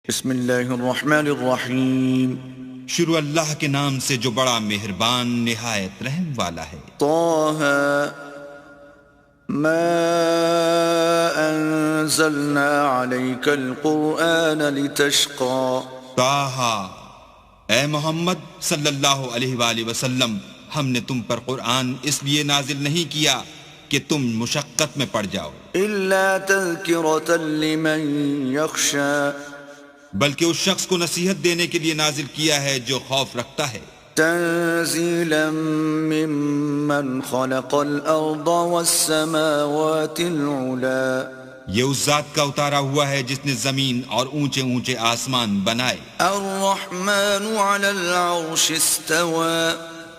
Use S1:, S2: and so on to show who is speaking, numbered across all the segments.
S1: بسم اللہ الرحمن الرحیم
S2: شروع اللہ کے نام سے جو بڑا مہربان نہایت رحم والا ہے۔
S1: طه ما انزلنا عليك القرآن لتشقى
S2: طٰہٰ، اے محمد صلی اللہ علیہ وآلہ وسلم، ہم نے تم پر قرآن اس لیے نازل نہیں کیا کہ تم مشقت میں پڑ جاؤ،
S1: الا تذکرة لمن يخشى
S2: بلکہ اس شخص کو نصیحت دینے کے لیے نازل کیا ہے جو خوف رکھتا ہے۔
S1: تنزیلا ممن خلق الارض والسماوات العلا
S2: یہ اس ذات کا اتارا ہوا ہے جس نے زمین اور اونچے اونچے آسمان بنائے۔
S1: الرحمن على العرش استوى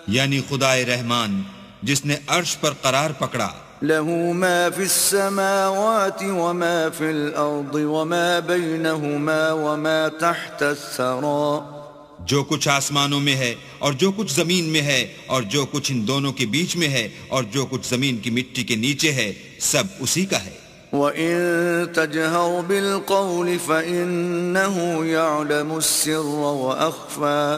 S2: یعنی خدائے رحمان جس نے عرش پر قرار پکڑا۔
S1: له ما في السماوات وما في الأرض وما بينهما وما تحت الثرى
S2: جو کچھ آسمانوں میں ہے اور جو کچھ زمین میں ہے اور جو کچھ ان دونوں کے بیچ میں ہے اور جو کچھ زمین کی مٹی کے نیچے ہے، سب اسی کا ہے۔
S1: وَإِن تَجْهَرْ بِالْقَوْلِ فَإِنَّهُ يَعْلَمُ السِّرَّ وَأَخْفَى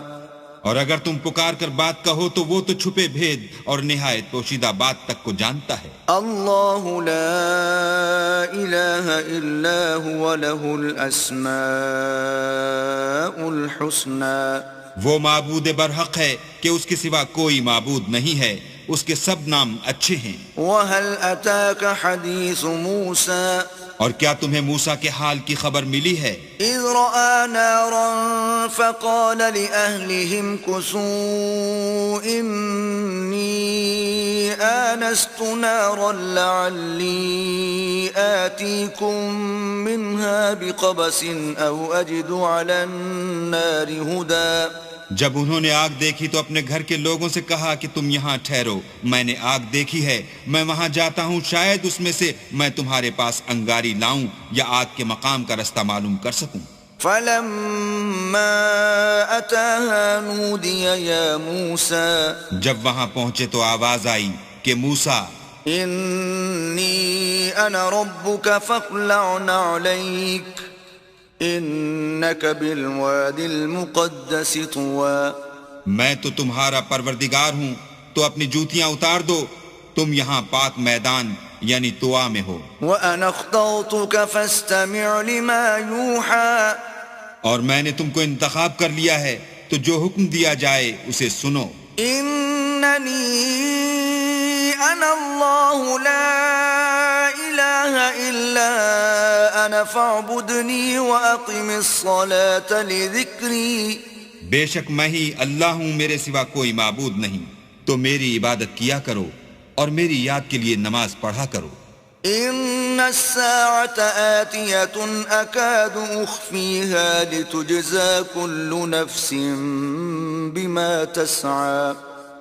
S2: اور اگر تم پکار کر بات کہو تو وہ تو چھپے بھید اور نہایت پوشیدہ بات تک کو جانتا ہے۔
S1: اللہ لا الہ الا هو له الاسماء الحسنى
S2: وہ معبود برحق ہے کہ اس کے سوا کوئی معبود نہیں ہے، اس کے سب نام اچھے ہیں۔
S1: وَهَلْ أَتَاكَ حَدِيثُ مُوسَى
S2: اور کیا تمہیں موسیٰ کے حال کی خبر ملی ہے؟
S1: اذ رأى نارا فقال لأهلهم كثوا إني آنست نارا لعلي آتيكم منها بقبس أو أجد على النار هدى
S2: جب انہوں نے آگ دیکھی تو اپنے گھر کے لوگوں سے کہا کہ تم یہاں ٹھہرو، میں نے آگ دیکھی ہے، میں وہاں جاتا ہوں، شاید اس میں سے میں تمہارے پاس انگاری لاؤں یا آگ کے مقام کا رستہ معلوم کر سکوں۔
S1: فلما أتاها نودي يا موسى
S2: جب وہاں پہنچے تو آواز آئی کہ موسیٰ،
S1: إني أنا ربك فاخلع نعليك انک بالواد المقدس طوى
S2: میں تو تمہارا پروردگار ہوں تو اپنی جوتیاں اتار دو، تم یہاں پاک میدان یعنی طوا میں ہو۔
S1: وانا اخترتك فاستمع لما يوحى
S2: اور میں نے تم کو انتخاب کر لیا ہے تو جو حکم دیا جائے اسے سنو۔
S1: اننی انا اللہ لا الہ الا انا فاعبدنی واقم الصلاة لذکری
S2: بے شک میں ہی اللہ ہوں، میرے سوا کوئی معبود نہیں، تو میری عبادت کیا کرو اور میری یاد کے لیے نماز پڑھا کرو۔
S1: ان الساعة آتية اكاد اخفيها لتجزى كل نفس بما تسعى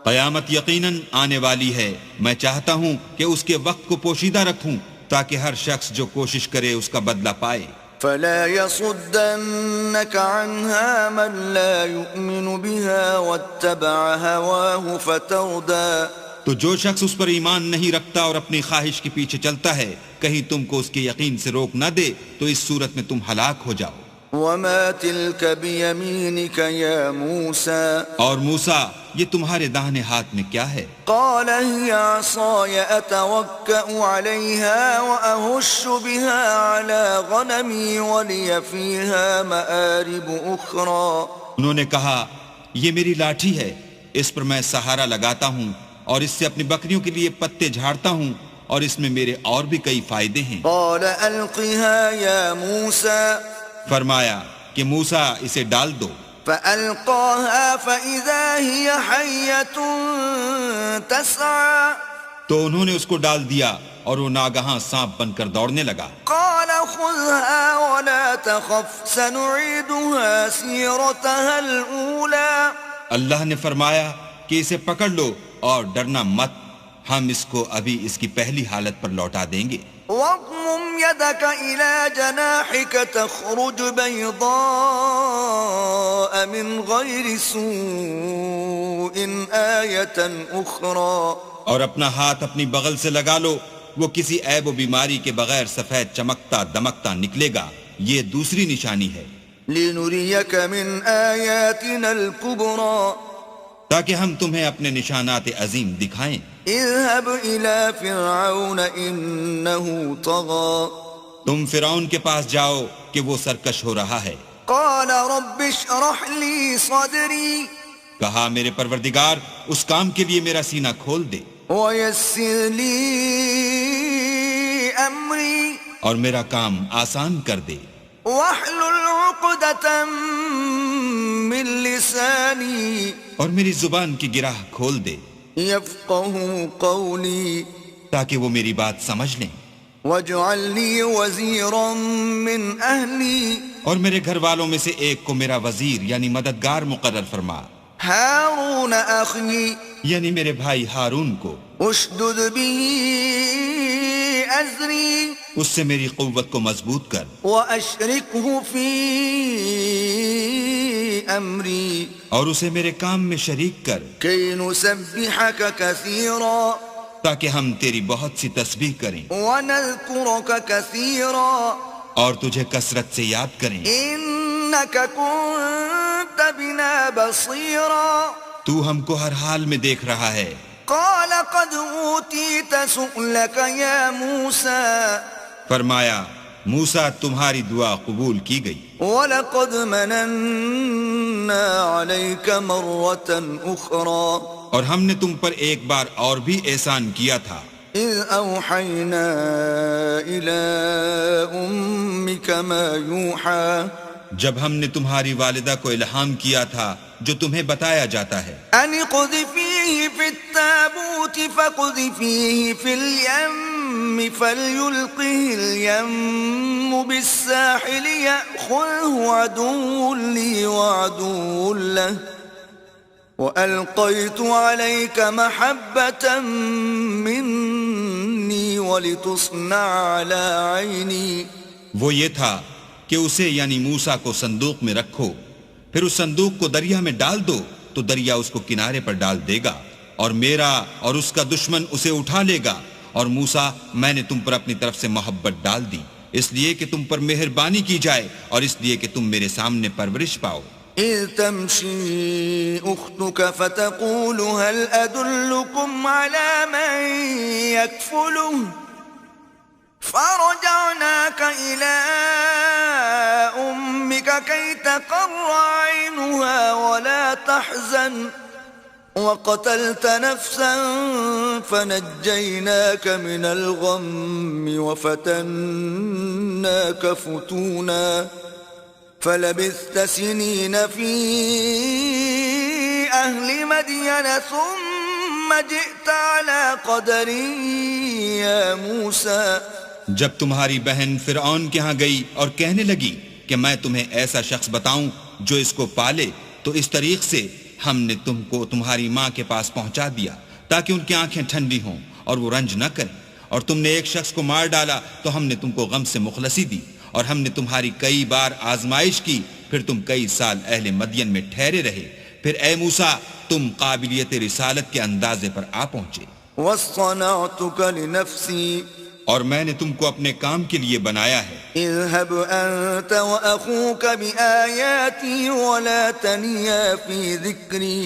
S2: قیامت یقیناً آنے والی ہے، میں چاہتا ہوں کہ اس کے وقت کو پوشیدہ رکھوں تاکہ ہر شخص جو کوشش کرے اس کا بدلہ پائے۔
S1: فلا يصدنك عنها من لا يؤمن بها واتبع هواه فتردى
S2: تو جو شخص اس پر ایمان نہیں رکھتا اور اپنی خواہش کے پیچھے چلتا ہے، کہیں تم کو اس کے یقین سے روک نہ دے تو اس صورت میں تم ہلاک ہو جاؤ۔
S1: وما تلك بيمينك يا موسى
S2: اور موسیٰ، یہ تمہارے داہنے ہاتھ میں کیا ہے؟
S1: قال هي عصاي اتوكأ عليها واهش بها على غنمي ولي فيها مآرب اخرى
S2: انہوں نے کہا یہ میری لاٹھی ہے، اس پر میں سہارا لگاتا ہوں اور اس سے اپنی بکریوں کے لیے پتے جھاڑتا ہوں اور اس میں میرے اور بھی کئی فائدے ہیں۔
S1: قال القها يا موسى
S2: فرمایا کہ موسیٰ اسے ڈال دو۔
S1: فألقاها فإذا هي حية تسعى
S2: تو انہوں نے اس کو ڈال دیا اور وہ ناگہاں سانپ بن کر دوڑنے لگا۔
S1: قال خذها ولا تخف سنعيدها سيرتها الأولى
S2: اللہ نے فرمایا کہ اسے پکڑ لو اور ڈرنا مت، ہم اس کو ابھی اس کی پہلی حالت پر لوٹا دیں گے۔
S1: واضمم يدك إلى جناحك تخرج بيضاء من غير سوء آية أخرى
S2: اور اپنا ہاتھ اپنی بغل سے لگا لو، وہ کسی عیب و بیماری کے بغیر سفید چمکتا دمکتا نکلے گا، یہ دوسری نشانی ہے۔
S1: لنريك من آياتنا الكبرى
S2: تاکہ ہم تمہیں اپنے نشانات عظیم دکھائیں.
S1: اذهب إلى فرعون إنه طغى
S2: تم فرعون کے پاس جاؤ کہ وہ سرکش ہو رہا ہے.
S1: قال رب اشرح لي صدري
S2: کہا میرے پروردگار اس کام کے لیے میرا سینہ کھول دے
S1: ويسر لي أمري
S2: اور میرا کام آسان کر دے.
S1: واحلل عقدة من لساني
S2: اور میری زبان کی گرہ کھول دے
S1: يفقهوا قولي
S2: تاکہ وہ میری بات سمجھ لیں.
S1: واجعل لي وزيرا من أهلي
S2: اور میرے گھر والوں میں سے ایک کو میرا وزیر یعنی مددگار مقرر فرما،
S1: هارون أخي
S2: یعنی میرے بھائی ہارون کو.
S1: اشدد به أزري
S2: اس سے میری قوت کو مضبوط کر
S1: وأشركه في أمري
S2: اور اسے میرے کام میں شریک کر
S1: كي نسبحك كثيرا
S2: تاکہ ہم تیری بہت سی تسبیح کریں
S1: ونذكرك كثيرا
S2: اور تجھے کثرت سے یاد کریں.
S1: إنك كنت بنا بصيرا
S2: تو ہم کو ہر حال میں دیکھ رہا ہے.
S1: قال قد أوتيت سؤلك يا موسى
S2: فرمایا موسیٰ تمہاری دعا قبول کی گئی.
S1: وَلَقَدْ مَنَنَّا عَلَيْكَ مَرَّةً أُخْرَى
S2: اور ہم نے تم پر ایک بار اور بھی احسان کیا تھا.
S1: إِذْ أَوْحَيْنَا إِلَىٰ أُمِّكَ مَا يُوحَىٰ
S2: جب ہم نے تمہاری والدہ کو الہام کیا تھا جو تمہیں بتایا جاتا ہے.
S1: أَنِ اقْذِفِيهِ فِي التَّابُوتِ فَاقْذِفِيهِ فِي الْيَمِّ فَلْيُلْقِهِ الْيَمُّ بِالسَّاحِلِ يَأْخُذْهُ عَدُوٌّ لِّي وَعَدُوٌّ لَّهُ وَأَلْقَيْتُ عَلَيْكَ مَحَبَّةً مِّنِّي وَلِتُصْنَعَ عَلَىٰ عَيْنِي.
S2: وہ یہ تھا کہ اسے یعنی موسیٰ کو صندوق میں رکھو، پھر اس صندوق کو دریا میں ڈال دو تو دریا اس کو کنارے پر ڈال دے گا، اور میرا اور اس کا دشمن اسے اٹھا لے گا. اور موسیٰ میں نے تم پر اپنی طرف سے محبت ڈال دی اس لیے کہ تم پر مہربانی کی جائے اور اس لیے کہ تم میرے سامنے پرورش پاؤ.
S1: إذ تمشي أختك فتقول هل أدلكم على من يكفله فرجعناك إلى أمك كي تقر عينها ولا تحزن وقتلت نفسا فنجيناك من الغم وفتناك فتونا فلبثت سنين في أهل مدين ثم جئت على قدر يا موسى.
S2: جب تمہاری بہن فرعون کے ہاں گئی اور کہنے لگی کہ میں تمہیں ایسا شخص بتاؤں جو اس کو پالے، تو اس طریق سے ہم نے تم کو تمہاری ماں کے پاس پہنچا دیا تاکہ ان کی آنکھیں ٹھنڈی ہوں اور وہ رنج نہ کریں. اور تم نے ایک شخص کو مار ڈالا تو ہم نے تم کو غم سے مخلصی دی، اور ہم نے تمہاری کئی بار آزمائش کی، پھر تم کئی سال اہل مدین میں ٹھہرے رہے. پھر اے موسیٰ تم قابلیت رسالت کے اندازے پر آ پہنچے.
S1: واصطنعتك لنفسي
S2: اور میں نے تم کو اپنے کام کے لیے بنایا ہے.
S1: اذهب أنت وأخوك بآياتي ولا تنيا في ذكري.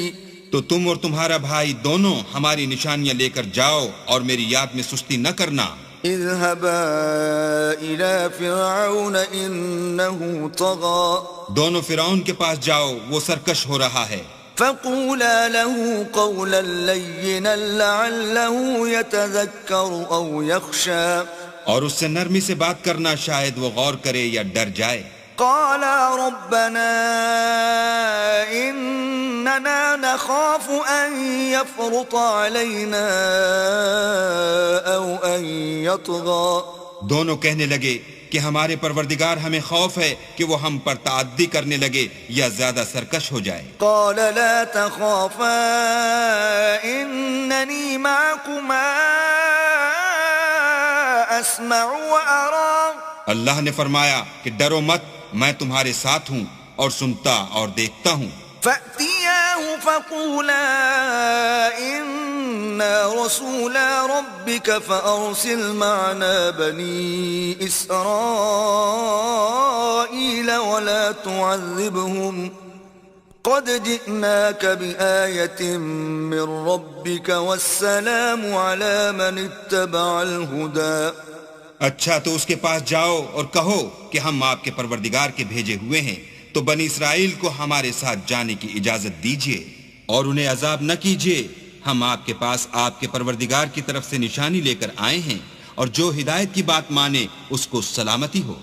S2: تو تم اور تمہارا بھائی دونوں ہماری نشانیاں لے کر جاؤ اور میری یاد میں سستی نہ کرنا.
S1: اذهبا إلى فرعون إنه طغى.
S2: دونوں فرعون کے پاس جاؤ، وہ سرکش ہو رہا ہے.
S1: فقولا له قولا لينا لعله يتذكر أو يخشى.
S2: اور اس سے نرمی سے بات کرنا، شاید وہ غور کرے یا ڈر جائے.
S1: قالا ربنا إننا نخاف أن يفرط علينا أو أن يطغى.
S2: دونوں کہنے لگے کہ ہمارے پروردگار ہمیں خوف ہے کہ وہ ہم پر تعدی کرنے لگے یا زیادہ سرکش ہو جائے.
S1: قال لا تخافا إنني معكما أسمع وأرى.
S2: اللہ نے فرمایا کہ ڈرو مت، میں تمہارے ساتھ ہوں اور سنتا اور دیکھتا ہوں.
S1: فأتياه فقولا إنا رسولا ربك فأرسل معنا بني إسرائيل ولا تعذبهم قد جئناك بآية من ربك والسلام على من اتبع الهدى.
S2: اچھا تو اس کے پاس جاؤ اور کہو کہ ہم آپ کے پروردگار کے بھیجے ہوئے ہیں، تو بنی اسرائیل کو ہمارے ساتھ جانے کی اجازت دیجیے اور انہیں عذاب نہ کیجیے. ہم آپ کے پاس آپ کے پروردگار کی طرف سے نشانی لے کر آئے ہیں، اور جو ہدایت کی بات مانے اس کو سلامتی ہو.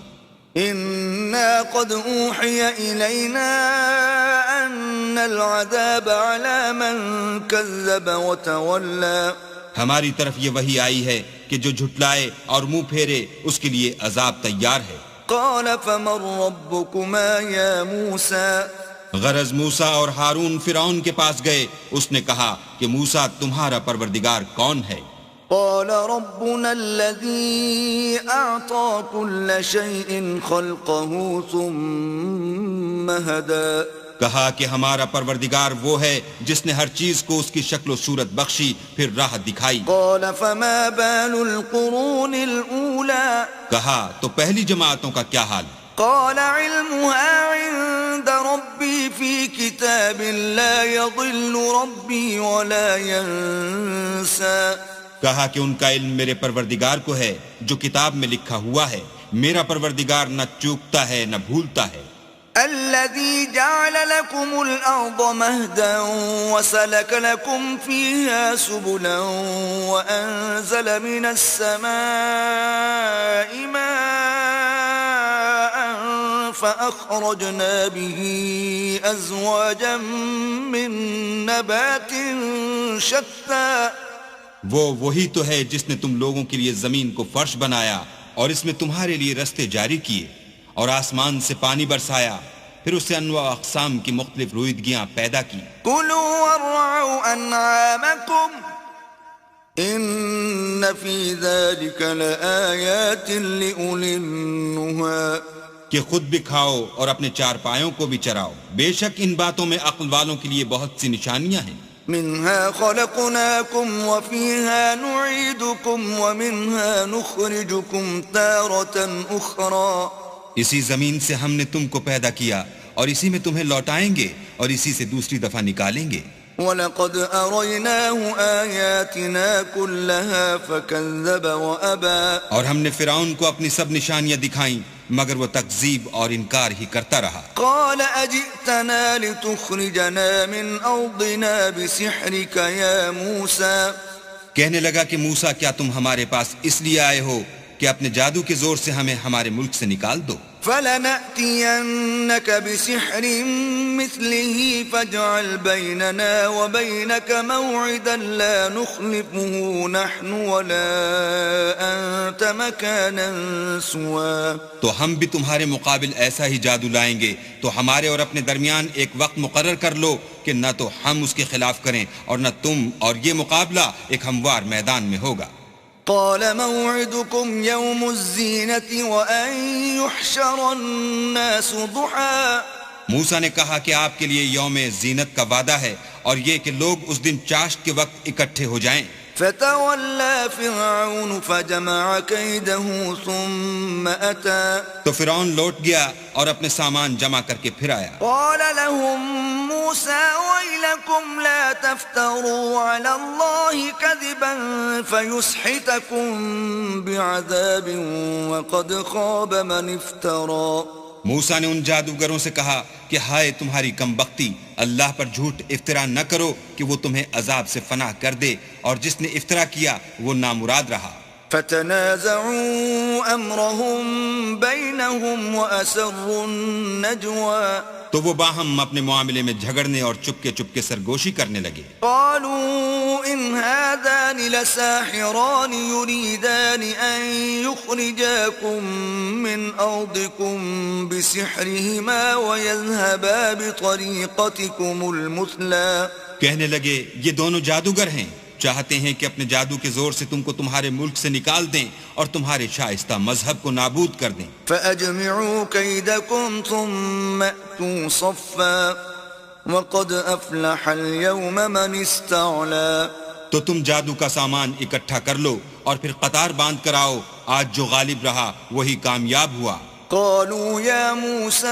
S1: إنا قد أوحي إلينا أن العذاب على من كذب وتولى.
S2: ہماری طرف یہ وحی آئی ہے کہ جو جھٹلائے اور منہ پھیرے اس کے لیے عذاب تیار ہے.
S1: قال فمن ربكما يا موسى.
S2: غرض موسیٰ اور ہارون فرعون کے پاس گئے. اس نے کہا کہ موسیٰ تمہارا پروردگار کون ہے؟
S1: قال ربنا الذي أعطى كل شيء خلقه ثم هدى.
S2: کہا کہ ہمارا پروردگار وہ ہے جس نے ہر چیز کو اس کی شکل و صورت بخشی پھر راہ دکھائی.
S1: قال فما بال القرون الأولى.
S2: کہا تو پہلی جماعتوں کا کیا حال؟
S1: قال علمها عند ربي في كتاب لا يضل ربي ولا ينسى.
S2: کہا کہ ان کا علم میرے پروردگار کو ہے جو کتاب میں لکھا ہوا ہے. میرا پروردگار نہ چوکتا ہے نہ بھولتا ہے.
S1: الذي جعل لكم الأرض مهدا وسلك لكم فيها سبلا وأنزل من السماء ماء فأخرجنا به أزواجا من نبات شتى.
S2: وہی تو ہے جس نے تم لوگوں کے لیے زمین کو فرش بنایا اور اس میں تمہارے لیے رستے جاری کیے اور آسمان سے پانی برسایا، پھر اس سے انواع اقسام کی مختلف رویدگیاں پیدا کی.
S1: كلوا وارعوا أنعامكم إن في ذلك لآيات لأولي النهى.
S2: کہ خود بھی کھاؤ اور اپنے چار پایوں کو بھی چراؤ، بے شک ان باتوں میں عقل والوں کے لیے بہت سی نشانیاں ہیں.
S1: منها خلقناكم وفيها نعيدكم ومنها نخرجكم تارة أخرى.
S2: اسی زمین سے ہم نے تم کو پیدا کیا اور اسی میں تمہیں لوٹائیں گے اور اسی سے دوسری دفعہ نکالیں گے.
S1: وَلَقَدْ أَرَيْنَاهُ آيَاتِنَا كُلَّهَا فَكَذَّبَ وَأَبَى.
S2: اور ہم نے فرعون کو اپنی سب نشانیاں دکھائیں مگر وہ تکذیب اور انکار ہی کرتا رہا.
S1: قال أجئتنا لتخرجنا من أرضنا بسحرك يا موسى.
S2: کہنے لگا کہ موسیٰ کیا تم ہمارے پاس اس لیے آئے ہو کہ اپنے جادو کے زور سے ہمیں ہمارے ملک سے نکال دو؟
S1: فلنأتينك بسحر مثله فاجعل بيننا وبينك موعدا لا نخلفه نحن ولا أنت مكانا سوى.
S2: تو ہم بھی تمہارے مقابل ایسا ہی جادو لائیں گے، تو ہمارے اور اپنے درمیان ایک وقت مقرر کر لو کہ نہ تو ہم اس کے خلاف کریں اور نہ تم، اور یہ مقابلہ ایک ہموار میدان میں ہوگا.
S1: قال موعدكم يوم الزينة وأن يحشر الناس ضحى.
S2: موسیٰ نے کہا کہ آپ کے لیے یوم زینت کا وعدہ ہے اور یہ کہ لوگ اس دن چاشت کے وقت اکٹھے ہو جائیں.
S1: فتولى فرعون فجمع كيده ثم أتى.
S2: تو فرعون لوٹ گیا اور اپنے سامان جمع کر کے پھر آیا.
S1: قال لهم موسى ويلكم لا تفتروا على الله كذبا فيسحتكم بعذاب وقد خاب من افترى.
S2: موسیٰ نے ان جادوگروں سے کہا کہ ہائے تمہاری کم بختی، اللہ پر جھوٹ افطرا نہ کرو کہ وہ تمہیں عذاب سے فنا کر دے، اور جس نے افطرا کیا وہ نامراد رہا.
S1: فتنازعوا امرهم بينهم واسروا النجوى.
S2: تو وہ باہم اپنے معاملے میں جھگڑنے اور چپکے سرگوشی کرنے لگے.
S1: قالوا ان هذان لساحران يريدان ان يخرجاكم من ارضكم بسحرهما ويذهبا بطريقتكم المثلى.
S2: کہنے لگے یہ دونوں جادوگر ہیں، چاہتے ہیں کہ اپنے جادو کے زور سے تم کو تمہارے ملک سے نکال دیں اور تمہارے شائستہ مذہب کو نابود کر دیں.
S1: فَأَجْمِعُوا كَيْدَكُمْ ثُمَّ أْتُوا صَفًّا. وقد أفلح اليوم من استعلى.
S2: تو تم جادو کا سامان اکٹھا کر لو اور پھر قطار باندھ کر آؤ، آج جو غالب رہا وہی کامیاب ہوا۔
S1: قالوا يا موسى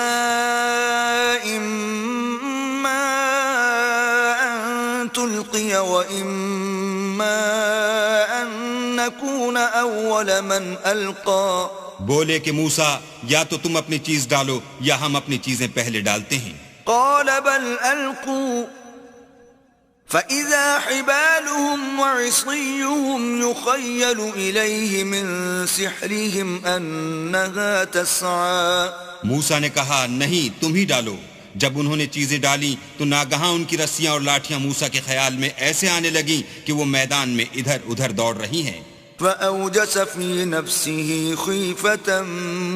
S1: إما أن تلقي وإما أن نكون أول من ألقى.
S2: بولے کہ موسیٰ یا تو تم اپنی چیز ڈالو یا ہم اپنی چیزیں پہلے ڈالتے ہیں۔
S1: قال بل ألقوا فإذا حبالهم وعصيهم يخيل إليه من سحرهم أنها تسعى.
S2: موسیٰ نے کہا نہیں تم ہی ڈالو۔ جب انہوں نے چیزیں ڈالی تو ناگہاں ان کی رسیاں اور لاٹھیاں موسیٰ کے خیال میں ایسے آنے لگیں کہ وہ میدان میں ادھر ادھر دوڑ رہی ہیں۔
S1: فأوجس في نفسه خيفة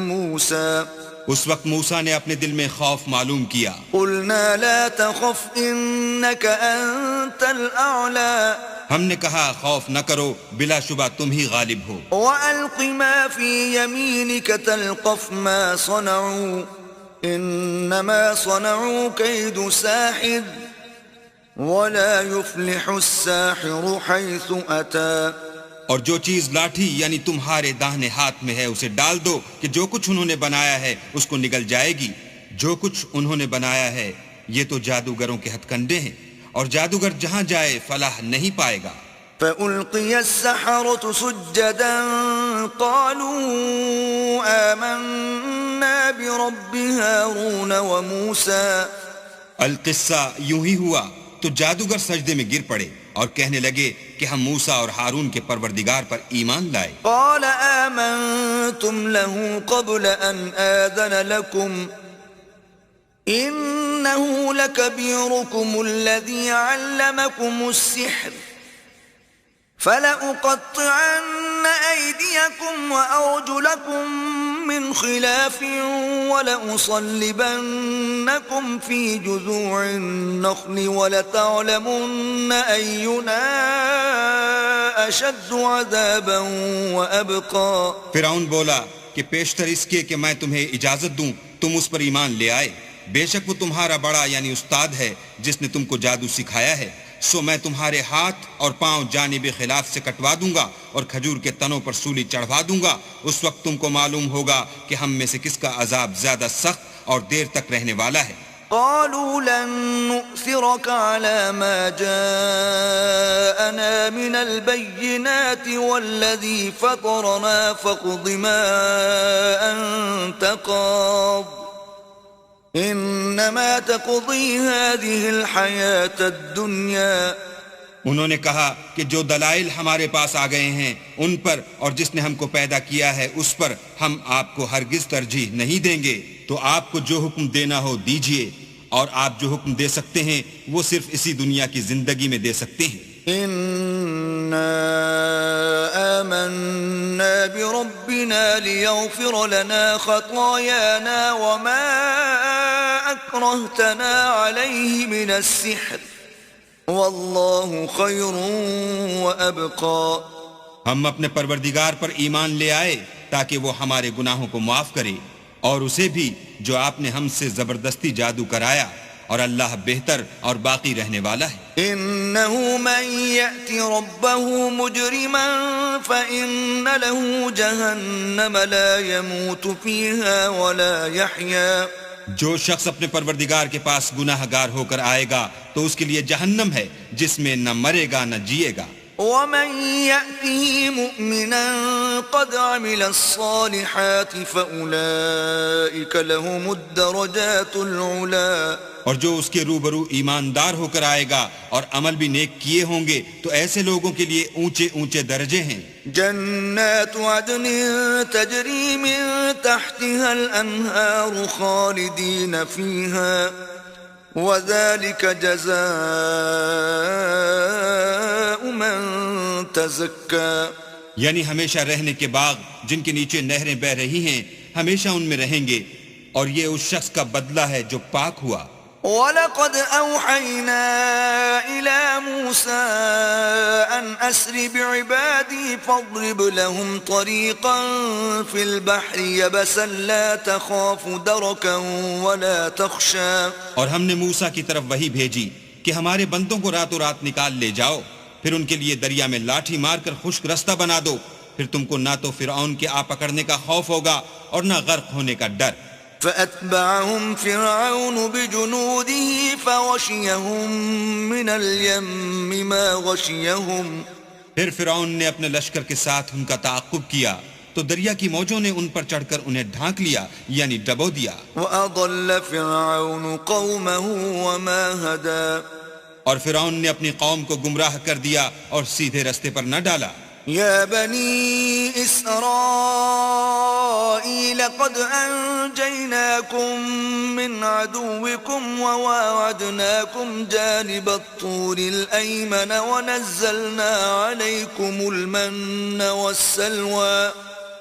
S1: موسى.
S2: اس وقت موسیٰ نے اپنے دل میں خوف معلوم کیا۔
S1: قلنا لا تخف إنك أنت الأعلى.
S2: ہم نے کہا خوف نہ کرو، بلا شبہ تم ہی غالب ہو۔
S1: وألق ما في يمينك تلقف ما صنعوا إنما صنعوا كيد ساحر ولا يفلح الساحر حيث أتى.
S2: اور جو چیز لاٹھی یعنی تمہارے داہنے ہاتھ میں ہے اسے ڈال دو کہ جو کچھ انہوں نے بنایا ہے اس کو نگل جائے گی۔ جو کچھ انہوں نے بنایا ہے یہ تو جادوگروں کے ہتھ کنڈے ہیں، اور جادوگر جہاں جائے فلاح نہیں پائے گا۔
S1: فألقي السحرة سجدا قالوا آمنا برب هارون وموسى.
S2: القصہ یوں ہی ہوا تو جادوگر سجدے میں گر پڑے اور کہنے لگے کہ ہم موسیٰ اور ہارون کے پروردگار پر ایمان لائے۔
S1: قال آمنتم له قبل أن آذن لكم إنه لكبيركم الذي علمكم السحر فلأقطعن أيديكم وأرجلكم من خلاف ولأصلبنكم في جذوع النخل ولتعلمن أينا أشد عذابا وأبقى.
S2: فرعون بولا کہ پیشتر اس کے کہ میں تمہیں اجازت دوں تم اس پر ایمان لے آئے، بے شک وہ تمہارا بڑا یعنی استاد ہے جس نے تم کو جادو سکھایا ہے، سو میں تمہارے ہاتھ اور پاؤں جانب خلاف سے کٹوا دوں گا اور کھجور کے تنوں پر سولی چڑھوا دوں گا۔ اس وقت تم کو معلوم ہوگا کہ ہم میں سے کس کا عذاب زیادہ سخت اور دیر تک رہنے والا ہے۔
S1: قالوا لن نؤثرك على ما جاءنا من البينات والذي فطرنا فاقض ما أنت قاض انما تقضی هذه الحیات الدنیا.
S2: انہوں نے کہا کہ جو دلائل ہمارے پاس آ گئے ہیں ان پر اور جس نے ہم کو پیدا کیا ہے اس پر ہم آپ کو ہرگز ترجیح نہیں دیں گے، تو آپ کو جو حکم دینا ہو دیجئے، اور آپ جو حکم دے سکتے ہیں وہ صرف اسی دنیا کی زندگی میں دے سکتے ہیں۔
S1: انا آمنا بربنا لیغفر لنا خطايانا وما اکرہتنا علیہ من السحر واللہ خیر وابقى.
S2: ہم اپنے پروردگار پر ایمان لے آئے تاکہ وہ ہمارے گناہوں کو معاف کرے، اور اسے بھی جو آپ نے ہم سے زبردستی جادو کرایا، اور اللہ بہتر اور باقی رہنے والا ہے۔
S1: انه من يأتي ربه مجرما فإن له جهنم لا يموت فيها ولا يحيا.
S2: جو شخص اپنے پروردگار کے پاس گناہ گار ہو کر آئے گا تو اس کے لیے جہنم ہے جس میں نہ مرے گا نہ جیے گا۔
S1: ومن يأته مؤمنا قد عمل الصالحات فأولئك لهم الدرجات العلا.
S2: اور جو اس کے روبرو ایماندار ہو کر آئے گا اور عمل بھی نیک کیے ہوں گے تو ایسے لوگوں کے لیے اونچے اونچے درجے ہیں۔
S1: جنات عدن تجری من تحتها الانہار خالدین فیہا وذلك جزاء من تزکا.
S2: یعنی ہمیشہ رہنے کے باغ جن کے نیچے نہریں بہ رہی ہیں، ہمیشہ ان میں رہیں گے، اور یہ اس شخص کا بدلہ ہے جو پاک ہوا۔
S1: وَلَقَدْ أَوْحَيْنَا إِلَى مُوسَىٰ أَنْ أَسْرِ بِعِبَادِي فَاضْرِبْ لَهُمْ طَرِيقًا فِي الْبَحْرِ يَبَسًا لَا تَخَافُ دَرَكًا وَلَا تَخْشَىٰ.
S2: اور ہم نے موسیٰ کی طرف وحی بھیجی کہ ہمارے بندوں کو راتوں رات نکال لے جاؤ، پھر ان کے لیے دریا میں لاٹھی مار کر خشک رستہ بنا دو، پھر تم کو نہ تو فرعون کے آ پکڑنے کا خوف ہوگا اور نہ غرق ہونے کا ڈر.
S1: فأتبعهم فرعون بجنوده فغشيهم من اليم ما غشيهم.
S2: پھر فرعون نے اپنے لشکر کے ساتھ ان کا تعاقب کیا تو دریا کی موجوں نے ان پر چڑھ کر انہیں ڈھانک لیا یعنی ڈبو دیا.
S1: وأضل فرعون قومه وما هدى.
S2: اور فرعون نے اپنی قوم کو گمراہ کر دیا اور سیدھے رستے پر نہ ڈالا.
S1: يا بني إسرائيل قد أنجيناكم من عدوكم وواعدناكم جانب الطور الأيمن ونزلنا عليكم المن والسلوى.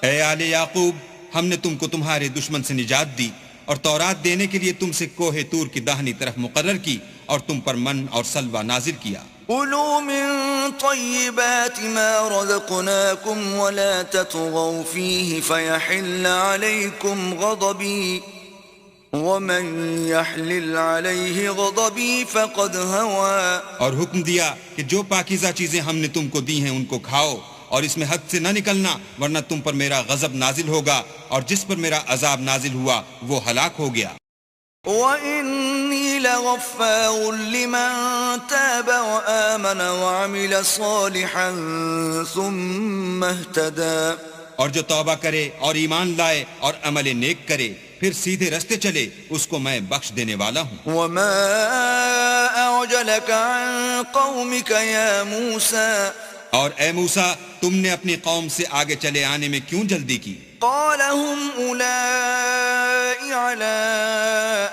S2: اے آل یعقوب، ہم نے تم کو تمہارے دشمن سے نجات دی اور تورات دینے کے لیے تم سے کوہ طور کی داہنی طرف مقرر کی اور تم پر من اور سلوہ نازل کیا.
S1: كلوا من طيبات ما رزقناكم ولا تطغوا فيه فيحل عليكم غضبي ومن يحلل عليه غضبي فقد هوى.
S2: اور حکم دیا کہ جو پاکیزہ چیزیں ہم نے تم کو دی ہیں ان کو کھاؤ اور اس میں حد سے نہ نکلنا ورنہ تم پر میرا غضب نازل ہوگا اور جس پر میرا عذاب نازل ہوا وہ ہلاک ہو گیا.
S1: وَإِنِّي لَغَفَّارٌ لِمَن تَابَ وَآمَنَ وَعَمِلَ صَالِحًا ثُمَّ اهْتَدَىٰ.
S2: اور جو توبہ کرے اور ایمان لائے اور عمل نیک کرے پھر سیدھے رستے چلے اس کو میں بخش دینے والا ہوں.
S1: وَمَا أَعْجَلَكَ عَن قَوْمِكَ يَا مُوسَىٰ.
S2: اور اے موسیٰ، تم نے اپنی قوم سے آگے چلے آنے میں کیوں جلدی کی؟
S1: قال هم أولئك على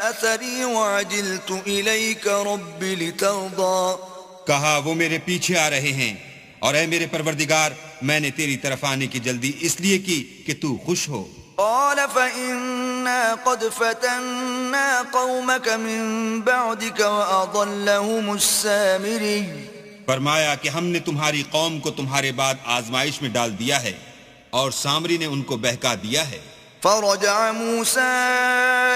S1: أثري وعجلت إليك رب لترضى.
S2: کہا وہ میرے پیچھے آ رہے ہیں اور اے میرے پروردگار میں نے تیری طرف آنے کی جلدی اس لیے کی کہ تو خوش ہو.
S1: قال فإنا قد فتنا قومك من بعدك وأضلهم السامري.
S2: فرمایا کہ ہم نے تمہاری قوم کو تمہارے بعد آزمائش میں ڈال دیا ہے اور سامری نے ان کو بہکا دیا ہے.
S1: فرجع موسى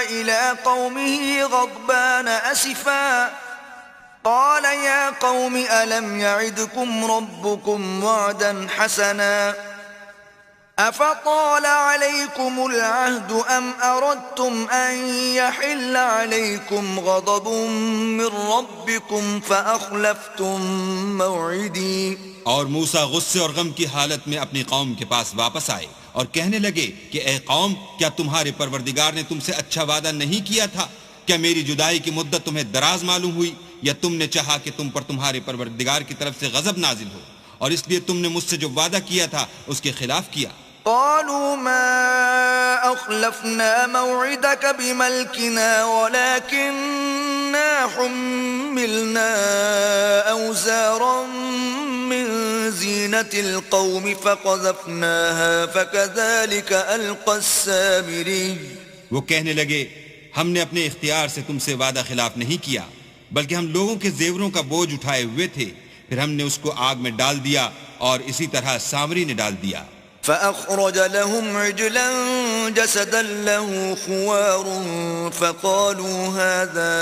S1: إلى قومه غضبان أسفا قال يا قوم ألم يعدكم ربكم وعدا حسنا أفطال عليكم العهد أم أردتم أن يحل عليكم غضب من ربكم فأخلفتم موعدي.
S2: اور موسیٰ غصے اور غم کی حالت میں اپنی قوم کے پاس واپس آئے اور کہنے لگے کہ اے قوم، کیا تمہارے پروردگار نے تم سے اچھا وعدہ نہیں کیا تھا؟ کیا میری جدائی کی مدت تمہیں دراز معلوم ہوئی یا تم نے چاہا کہ تم پر تمہارے پروردگار کی طرف سے غضب نازل ہو اور اس لیے تم نے مجھ سے جو وعدہ کیا تھا اس کے خلاف کیا؟
S1: قالوا ما أخلفنا موعدك بملكنا ولكننا حملنا أوزارا من زينة القوم فقذفناها فكذلك ألقى السامري.
S2: وہ کہنے لگے ہم نے اپنے اختیار سے تم سے وعدہ خلاف نہیں کیا بلکہ ہم لوگوں کے زیوروں کا بوجھ اٹھائے ہوئے تھے، پھر ہم نے اس کو آگ میں ڈال دیا اور اسی طرح سامری نے ڈال دیا.
S1: فأخرج لهم عجلا جسدا له خوار فقالوا هذا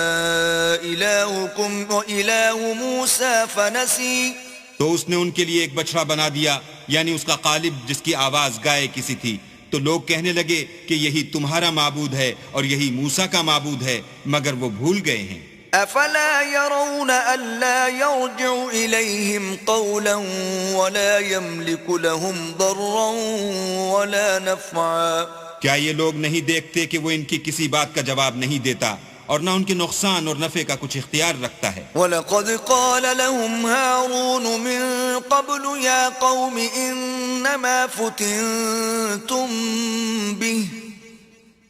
S1: إلهكم وإله موسى فنسي.
S2: تو اس نے ان کے لیے ایک بچڑا بنا دیا یعنی اس کا قالب جس کی آواز گائے کسی تھی. تو لوگ کہنے لگے کہ یہی تمہارا معبود ہے اور یہی موسیٰ کا معبود ہے، مگر وہ بھول گئے ہیں.
S1: أفلا يرون ألا يرجع إليهم قولا ولا يملك لهم ضرا ولا نفعا.
S2: کیا یہ لوگ نہیں دیکھتے کہ وہ ان کی کسی بات کا جواب نہیں دیتا اور نہ ان کے نقصان اور نفع کا کچھ اختیار رکھتا ہے؟
S1: وَلَقَدْ قَالَ لَهُمْ هَارُونُ مِن قَبْلُ يَا قَوْمِ إِنَّمَا فُتِنْتُمْ بِهِ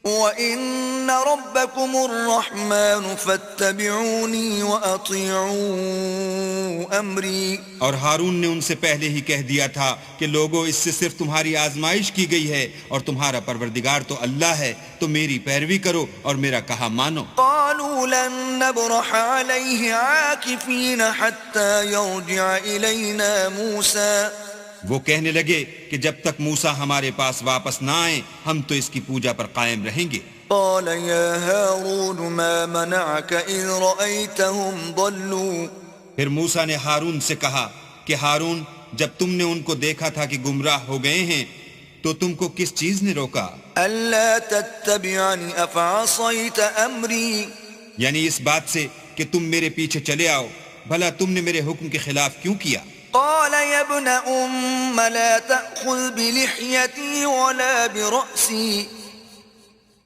S1: وَإِنَّ رَبَّكُمُ الرَّحْمَنُ فَاتَّبِعُونِي وَأَطِيعُوا أَمْرِي۔
S2: اور ہارون نے ان سے پہلے ہی کہہ دیا تھا کہ لوگو اس سے صرف تمہاری آزمائش کی گئی ہے اور تمہارا پروردگار تو اللہ ہے، تو میری پیروی کرو اور میرا کہا مانو۔
S1: قالوا لن نبرح عليه عاكفين حتى يرجع إلينا موسى۔
S2: وہ کہنے لگے کہ جب تک موسیٰ ہمارے پاس واپس نہ آئیں ہم تو اس کی پوجا پر قائم رہیں گے۔
S1: قال يا هارون ما منعك إذ رأيتهم ضلوا۔
S2: پھر موسیٰ نے ہارون سے کہا کہ ہارون جب تم نے ان کو دیکھا تھا کہ گمراہ ہو گئے ہیں تو تم کو کس چیز نے روکا؟
S1: ألا تتبعني أفعصيت أمري۔
S2: یعنی اس بات سے کہ تم میرے پیچھے چلے آؤ، بھلا تم نے میرے حکم کے خلاف کیوں کیا؟
S1: قال يا ابن أم لا تأخذ بلحيتي ولا برأسي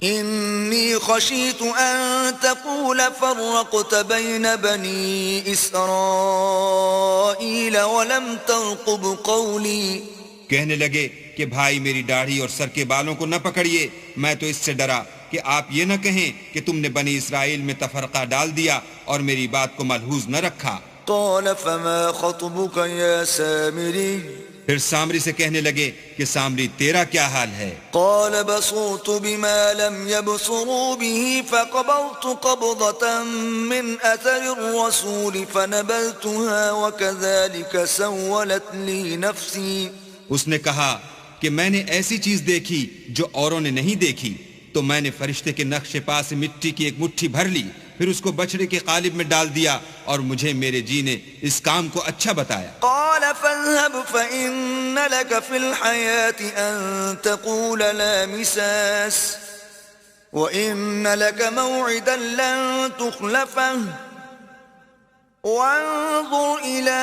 S1: إني خشيت أن تقول فرقت بين بني إسرائيل ولم ترقب قولي۔
S2: کہنے لگے کہ بھائی میری داڑھی اور سر کے بالوں کو نہ پکڑیے، میں تو اس سے ڈرا کہ آپ یہ نہ کہیں کہ تم نے بنی اسرائیل میں تفرقہ ڈال دیا اور میری بات کو ملحوظ نہ رکھا۔
S1: قال فما خطبك يا سامري۔
S2: پھر سامری سے کہنے لگے کہ سامری تیرا کیا حال ہے؟
S1: قال بصرت بما لم يبصروا به فقبضت قبضة من أثر الرسول فنبذتها وكذلك سولت لي نفسي۔
S2: اس نے کہا کہ میں نے ایسی چیز دیکھی جو اوروں نے نہیں دیکھی، تو میں نے فرشتے کے نقش پا سے مٹی کی ایک مٹھی بھر لی، پھر اس کو بچڑے کے قالب میں ڈال دیا اور مجھے میرے جی نے اس کام کو اچھا بتایا۔
S1: قال فاذهب فإن لك في الحياة أن تقول لا مساس وإن لك موعدا لن تخلفه وانظر إلى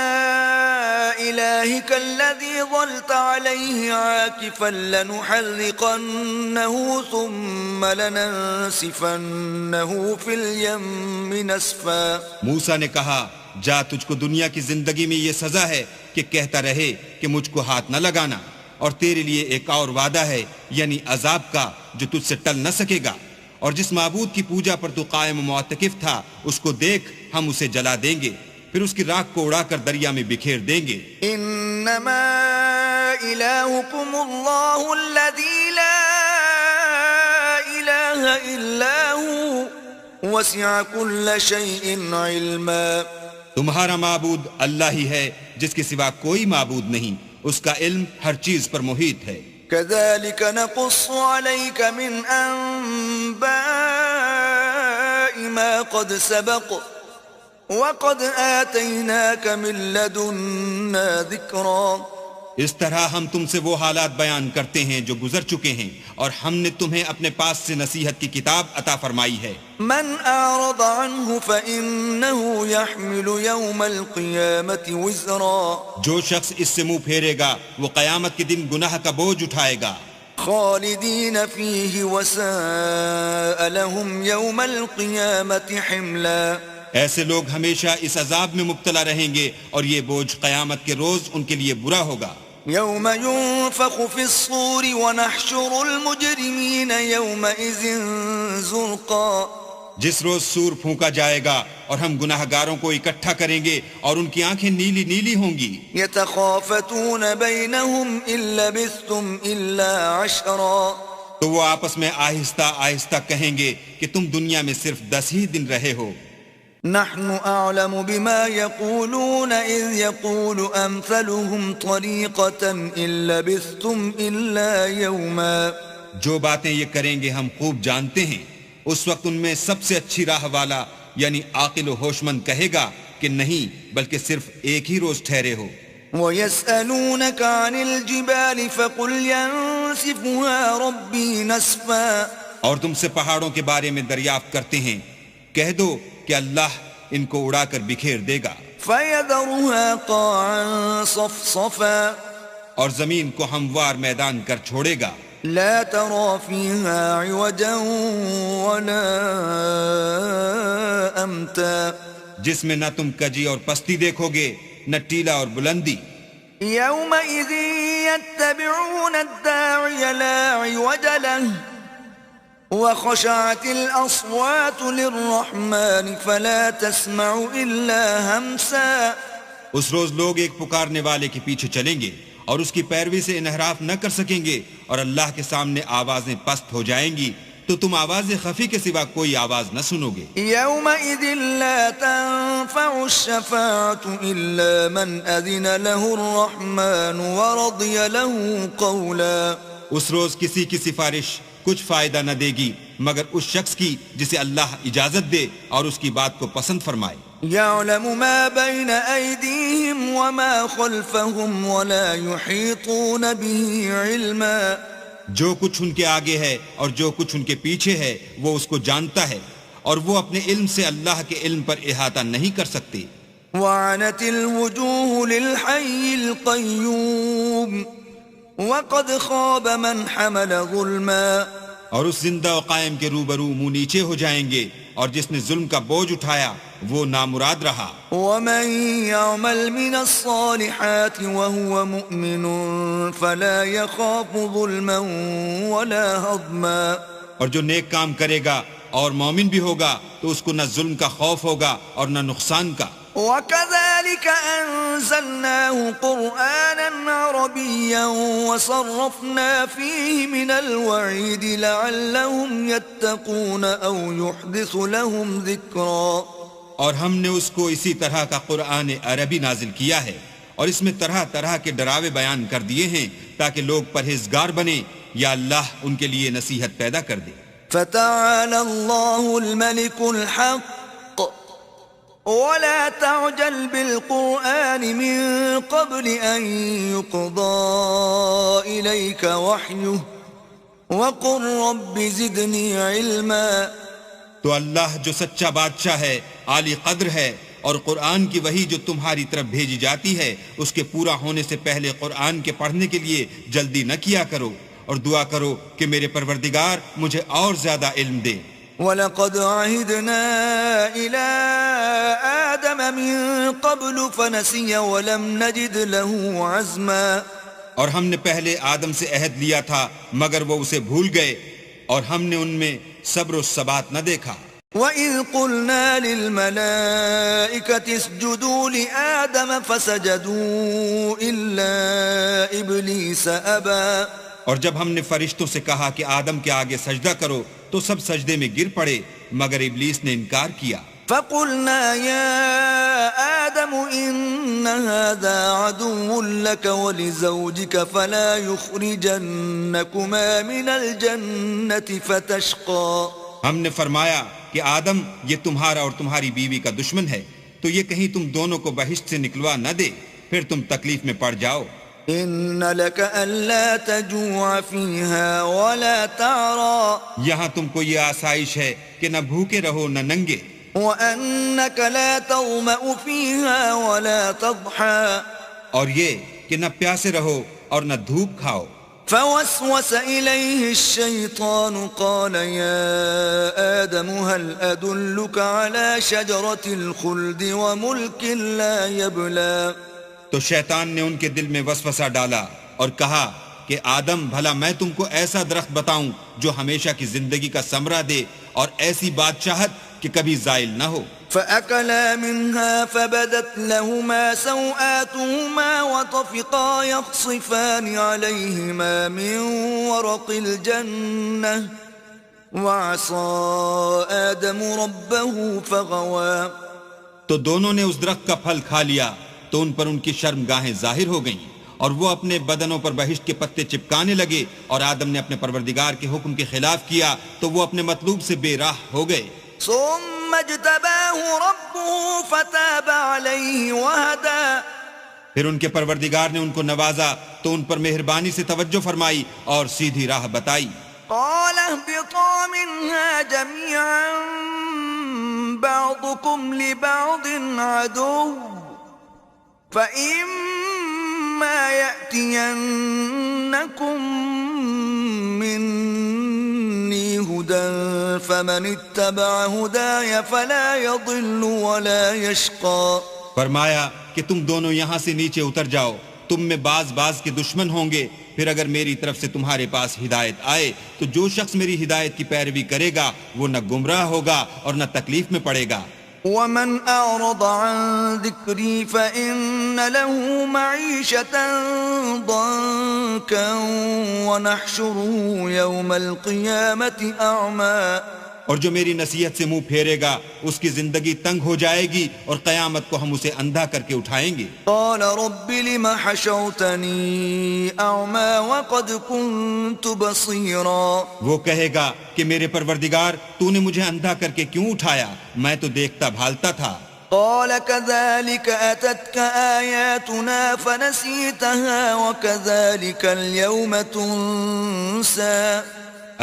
S1: إلهك الذي ظلت عليه عاكفا لنحرقنه ثم لننسفنه في اليم نسفا۔
S2: موسیٰ نے کہا جا تجھ کو دنیا کی زندگی میں یہ سزا ہے کہ کہتا رہے کہ مجھ کو ہاتھ نہ لگانا، اور تیرے لیے ایک اور وعدہ ہے یعنی عذاب کا جو تجھ سے ٹل نہ سکے گا، اور جس معبود کی پوجا پر تو قائم و معتکف تھا اس کو دیکھ ہم اسے جلا دیں گے، پھر اس کی راکھ کو اڑا کر دریا میں بکھیر دیں گے۔
S1: انما الہکم اللہ الذی لا الہ الا ہوا وسع کل شیء علما۔
S2: تمہارا معبود اللہ ہی ہے جس کے سوا کوئی معبود نہیں، اس کا علم ہر چیز پر محیط ہے۔
S1: كذلك نقص عليك من أنباء ما قد سبق وقد آتيناك من لدنا ذكرا۔
S2: اس طرح ہم تم سے وہ حالات بیان کرتے ہیں جو گزر چکے ہیں، اور ہم نے تمہیں اپنے پاس سے نصیحت کی کتاب عطا فرمائی ہے۔
S1: من أعرض عنه فإنه يحمل يوم القيامة وزرا۔
S2: جو شخص اس سے منہ پھیرے گا وہ قیامت کے دن گناہ کا بوجھ اٹھائے گا۔
S1: خالدين فيه وساء لهم يوم القيامة حملا۔
S2: ایسے لوگ ہمیشہ اس عذاب میں مبتلا رہیں گے اور یہ بوجھ قیامت کے روز ان کے لیے برا ہوگا۔
S1: يوم ينفخ في الصور ونحشر المجرمين يومئذ زرقا۔
S2: جس روز سور پھونکا جائے گا اور ہم گناہ گاروں کو اکٹھا کریں گے اور ان کی آنکھیں نیلی نیلی ہوں گی۔
S1: يتخافتون بينهم إن لبثتم إلا عشرا۔
S2: تو وہ آپس میں آہستہ آہستہ کہیں گے کہ تم دنیا میں صرف 10 ہی دن رہے ہو۔
S1: نحن أعلم بما يقولون إذ يقول أمثلهم طريقة إن لبثتم إلا يوما۔
S2: جو باتیں یہ کریں گے ہم خوب جانتے ہیں، اس وقت ان میں سب سے اچھی راہ والا یعنی عاقل و ہوش مند کہے گا کہ نہیں بلکہ صرف ایک ہی روز ٹھہرے ہو۔
S1: وَيَسْأَلُونَكَ عَنِ الْجِبَالِ فَقُلْ يَنسِفُهَا رَبِّي نَسْفًا۔
S2: اور تم سے پہاڑوں کے بارے میں دریافت کرتے ہیں، کہہ دو کہ اللہ ان کو اڑا کر بکھیر دے گا۔
S1: فَيَذَرُهَا قَاعًا صَفْصَفًا۔
S2: اور زمین کو ہموار میدان کر چھوڑے گا۔
S1: لا ترى فيها عوجا ولا أمتا۔
S2: جس میں نہ تم کجی اور پستی دیکھو گے نہ ٹیلا اور بلندی۔
S1: يومئذ يتبعون الداعي لا عوج له وخشعت الأصوات للرحمن فلا تسمع إلا همسا.
S2: اس روز لوگ ایک پکارنے والے کے پیچھے چلیں گے اور اس کی پیروی سے انحراف نہ کر سکیں گے، اور اللہ کے سامنے آوازیں پست ہو جائیں گی تو تم آواز خفی کے سوا کوئی آواز نہ سنو گے.
S1: يومئذ لا تنفع الشفاعة إلا من أذن له الرحمن ورضي له قولا.
S2: اس روز کسی کی سفارش کچھ فائدہ نہ دے گی مگر اس شخص کی جسے اللہ اجازت دے اور اس کی بات کو پسند فرمائے.
S1: يعلم ما بين أيديهم وما خلفهم ولا يحيطون به علما.
S2: جو کچھ ان کے آگے ہے اور جو کچھ ان کے پیچھے ہے وہ اس کو جانتا ہے، اور وہ اپنے علم سے اللہ کے علم پر احاطہ نہیں کر سکتے.
S1: وعنت الوجوه للحي القيوم وقد خاب من حمل ظلما.
S2: اور اس زندہ و قائم کے روبرو منہ نیچے ہو جائیں گے، اور جس نے ظلم کا بوجھ اٹھایا وہ نامراد رہا.
S1: ومن يعمل من الصالحات وهو مؤمن فلا يخاف ظلما ولا هضما.
S2: اور جو نیک کام کرے گا اور مومن بھی ہوگا تو اس کو نہ ظلم کا خوف ہوگا اور نہ نقصان کا.
S1: وكذلك أنزلناه قرآنا عربيا وصرفنا فيه من الوعيد لعلهم يتقون أو يحدث لهم ذكرا.
S2: اور ہم نے اس کو اسی طرح کا قرآن عربی نازل کیا ہے، اور اس میں طرح طرح کے ڈراوے بیان کر دیے ہیں تاکہ لوگ پرہیزگار بنیں یا اللہ ان کے لیے نصیحت پیدا کر دے.
S1: فتعالى الله الملك الحق ولا تعجل بالقرآن من قبل أن يقضى إليك وحيه وقل رب زدني علما.
S2: تو اللہ جو سچا بادشاہ ہے، عالی قدر ہے، اور قرآن کی وحی جو تمہاری طرف بھیجی جاتی ہے اس کے پورا ہونے سے پہلے قرآن کے پڑھنے کے لیے جلدی نہ کیا کرو، اور دعا کرو کہ میرے پروردگار مجھے اور زیادہ علم دے.
S1: وَلَقَدْ عَهِدْنَا إِلَىٰ آدَمَ مِن قَبْلُ فَنَسِيَ وَلَمْ نَجِدْ لَهُ عَزْمًا.
S2: اور ہم نے پہلے آدم سے عہد لیا تھا مگر وہ اسے بھول گئے، اور ہم نے ان میں صبر و ثبات نہ دیکھا.
S1: وَإِذْ قُلْنَا لِلْمَلَائِكَةِ اسْجُدُوا لِآدَمَ فَسَجَدُوا إِلَّا إِبْلِيسَ أَبَىٰ.
S2: اور جب ہم نے فرشتوں سے کہا کہ آدم کے آگے سجدہ کرو تو سب سجدے میں گر پڑے مگر ابلیس نے انکار کیا.
S1: فَقُلْنَا يَا آدَمُ إِنَّ هَذَا عَدُوٌّ لَكَ وَلِزَوْجِكَ فَلَا يُخْرِجَنَّكُمَا مِنَ الْجَنَّةِ فَتَشْقَىٰ.
S2: ہم نے فرمایا کہ آدم یہ تمہارا اور تمہاری بیوی کا دشمن ہے، تو یہ کہیں تم دونوں کو بہشت سے نکلوا نہ دے، پھر تم تکلیف میں پڑ جاؤ.
S1: إِنَّ لَكَ أَلَّا تَجُوعَ فِيهَا وَلَا تَعْرَىٰ.
S2: یہاں تم کو یہ آسائش ہے کہ نہ بھوکے رہو نہ ننگے،
S1: وَأَنَّكَ لَا تَظْمَأُ فِيهَا وَلَا تَضْحَىٰ.
S2: اور یہ کہ نہ پیاسے رہو اور نہ دھوپ کھاؤ.
S1: فوسوس إليه الشيطان قال يا آدم هل أدلك على شجرة الخلد وملك لا يبلى.
S2: تو شیطان نے ان کے دل میں وسوسہ ڈالا اور کہا کہ آدم بھلا میں تم کو ایسا درخت بتاؤں جو ہمیشہ کی زندگی کا ثمرہ دے اور ایسی بادشاہت کہ کبھی زائل نہ ہو.
S1: فأكلا منها فبدت لهما سوآتهما وطفقا يخصفان عليهما من ورق الجنة وعصى آدم ربه فغوى.
S2: تو دونوں نے اس درخت کا پھل کھا لیا تو ان پر ان کی شرمگاہیں ظاہر ہو گئیں اور وہ اپنے بدنوں پر بہشت کے پتے چپکانے لگے، اور آدم نے اپنے پروردگار کے حکم کے خلاف کیا تو وہ اپنے مطلوب سے بے راہ ہو گئے.
S1: ثم اجتباه ربه فتاب عليه وهدى.
S2: پھر ان کے پروردگار نے ان کو نوازا تو ان پر مہربانی سے توجہ فرمائی اور سیدھی راہ بتائی.
S1: قال اهبطا منها جميعا بعضكم لبعض عدو فإما يأتينكم مني هدى فمن اتبع هداي فلا يضل ولا يشقى.
S2: فرمایا کہ تم دونوں یہاں سے نیچے اتر جاؤ، تم میں بعض کے دشمن ہوں گے، پھر اگر میری طرف سے تمہارے پاس ہدایت آئے تو جو شخص میری ہدایت کی پیروی کرے گا وہ نہ گمراہ ہوگا اور نہ تکلیف میں پڑے گا۔
S1: ومن أعرض عن ذكري فإن له معيشة ضنكا ونحشره يوم القيامة أعمى
S2: اور جو میری نصیحت سے منہ پھیرے گا اس کی زندگی تنگ ہو جائے گی اور قیامت کو ہم اسے اندھا کر کے اٹھائیں گے۔
S1: قال رب لم حشوتني أعمى وقد كنت بصيرا،
S2: وہ کہے گا کہ میرے پروردگار تو نے مجھے اندھا کر کے کیوں اٹھایا، میں تو دیکھتا بھالتا تھا۔
S1: قال كذلك أتتك آياتنا فنسيتها وكذلك اليوم تنسى،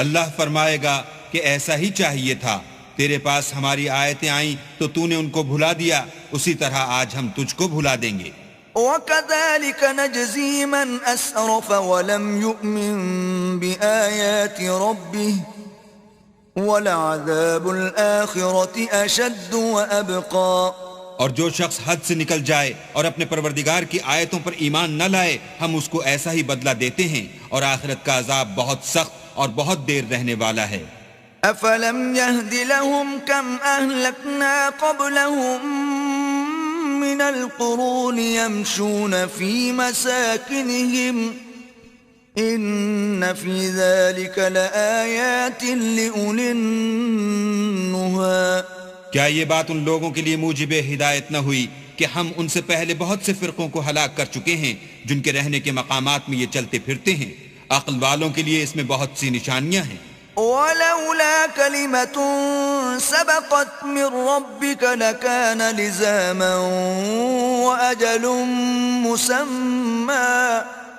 S2: اللہ فرمائے گا کہ ایسا ہی چاہیے تھا، تیرے پاس ہماری آیتیں آئیں تو تو نے ان کو بھلا دیا، اسی طرح آج ہم تجھ کو بھلا دیں گے۔
S1: وكذلك نجزي من أسرف ولم يؤمن بآيات ربه ولعذاب الآخرة أشد وأبقى،
S2: اور جو شخص حد سے نکل جائے اور اپنے پروردگار کی آیتوں پر ایمان نہ لائے ہم اس کو ایسا ہی بدلہ دیتے ہیں، اور آخرت کا عذاب بہت سخت اور بہت دیر رہنے والا ہے۔
S1: أفلم يهد لهم كم أهلكنا قبلهم من القرون يمشون في مساكنهم إن في ذلك لآيات لأولي النهى،
S2: کیا یہ بات ان لوگوں کے لیے موجب ہدایت نہ ہوئی کہ ہم ان سے پہلے بہت سے فرقوں کو ہلاک کر چکے ہیں جن کے رہنے کے مقامات میں یہ چلتے پھرتے ہیں، عقل والوں کے لیے اس میں بہت سی نشانیاں ہیں۔
S1: ولولا كلمة سبقت من ربك لكان لزاما وأجل مسمى،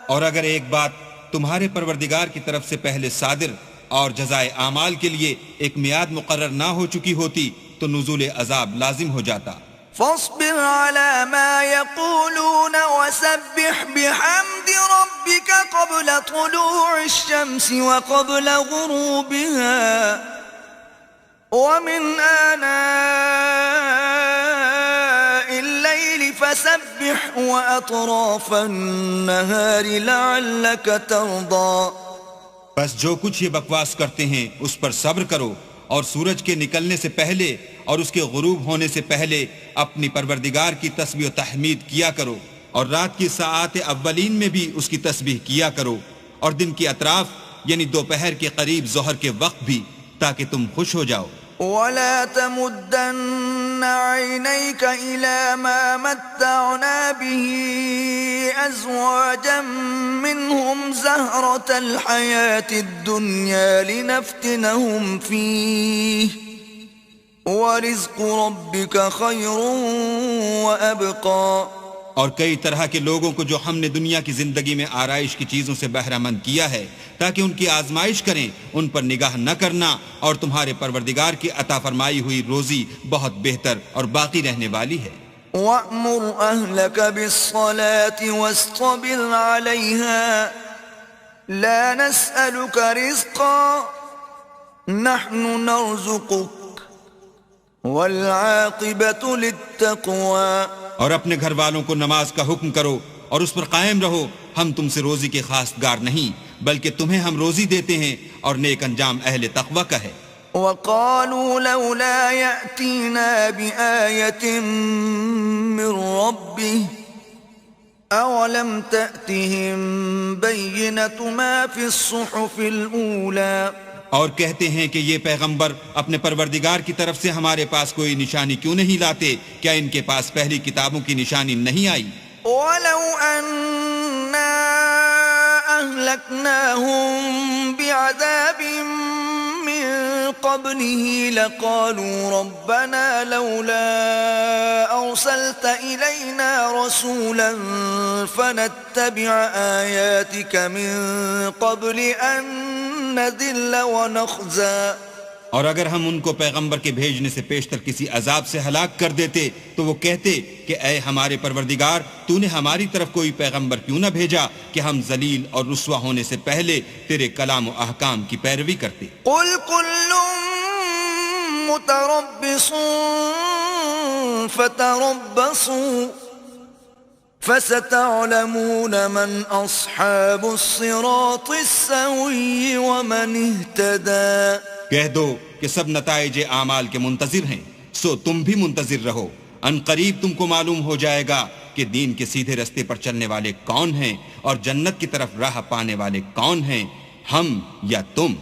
S2: اور اگر ایک بات تمہارے پروردگار کی طرف سے پہلے صادر اور جزائے اعمال کے لیے ایک میعاد مقرر نہ ہو چکی ہوتی تو نزول عذاب لازم ہو جاتا۔
S1: فاصبر على ما يقولون وسبح بحمد ربك قبل طلوع الشمس وقبل غروبها ومن آناء الليل فسبح وأطراف النهار لعلك ترضى۔
S2: بس جو کچھ یہ بکواس کرتے ہیں اس پر صبر کرو، اور سورج کے نکلنے سے پہلے اور اس کے غروب ہونے سے پہلے اپنی پروردگار کی تسبیح و تحمید کیا کرو، اور رات کی ساعات اولین میں بھی اس کی تسبیح کیا کرو، اور دن کی اطراف یعنی دوپہر کے قریب ظہر کے وقت بھی، تاکہ تم خوش ہو جاؤ۔
S1: ولا تمدن عينيك إلى ما متعنا به أزواجا منهم زهرة الحياة الدنيا لنفتنهم فيه ورزق ربك خير وأبقى،
S2: اور کئی طرح کے لوگوں کو جو ہم نے دنیا کی زندگی میں آرائش کی چیزوں سے بہرہ مند کیا ہے تاکہ ان کی آزمائش کریں، ان پر نگاہ نہ کرنا، اور تمہارے پروردگار کی عطا فرمائی ہوئی روزی بہت بہتر اور باقی رہنے والی ہے۔
S1: وَأْمُرْ أَهْلَكَ بِالصَّلَاةِ وَاسْطَبِرْ عَلَيْهَا لَا نَسْأَلُكَ رِزْقًا نَحْنُ نَرْزُقُكَ وَالْعَاقِبَةُ لِلتَّقْوَى،
S2: اور اپنے گھر والوں کو نماز کا حکم کرو اور اس پر قائم رہو، ہم تم سے روزی کے خواستگار نہیں بلکہ تمہیں ہم روزی دیتے ہیں، اور نیک انجام اہل تقوی کا ہے۔
S1: وَقَالُوا لَوْلَا يَأْتِينَا بِآيَةٍ مِّن رَّبِّهِ أَوَلَمْ تَأْتِهِم بَيِّنَةُ مَا فِي الصُّحُفِ الْأُولَى،
S2: اور کہتے ہیں کہ یہ پیغمبر اپنے پروردگار کی طرف سے ہمارے پاس کوئی نشانی کیوں نہیں لاتے، کیا ان کے پاس پہلی کتابوں کی نشانی نہیں آئی؟
S1: وَلَوْ أَنَّا أَهْلَكْنَاهُم بِعَذَابٍ مِّن قَبْلِهِ لَقَالُوا رَبَّنَا لَوْلَا أَرْسَلْتَ إِلَيْنَا رَسُولًا فَنَتَّبِعَ آيَاتِكَ مِن قَبْلِ أَن نَّذِلَّ وَنَخْزَىٰ،
S2: اور اگر ہم ان کو پیغمبر کے بھیجنے سے پیشتر کسی عذاب سے ہلاک کر دیتے تو وہ کہتے کہ اے ہمارے پروردگار تو نے ہماری طرف کوئی پیغمبر کیوں نہ بھیجا کہ ہم ذلیل اور رسوا ہونے سے پہلے تیرے کلام و احکام کی پیروی کرتے۔
S1: قُلْ كُلٌّ مُّتَرَبِّصٌ فَتَرَبَّصُوا فستعلمون من أصحاب الصراط السوي ومن اهتدى.
S2: کہہ دو کہ سب نتائج اعمال کے منتظر ہیں، سو تم بھی منتظر رہو. ان قریب تم کو معلوم ہو جائے گا کہ دین کے سیدھے رستے پر چلنے والے کون ہیں اور جنت کی طرف راہ پانے والے کون ہیں، ہم یا تم.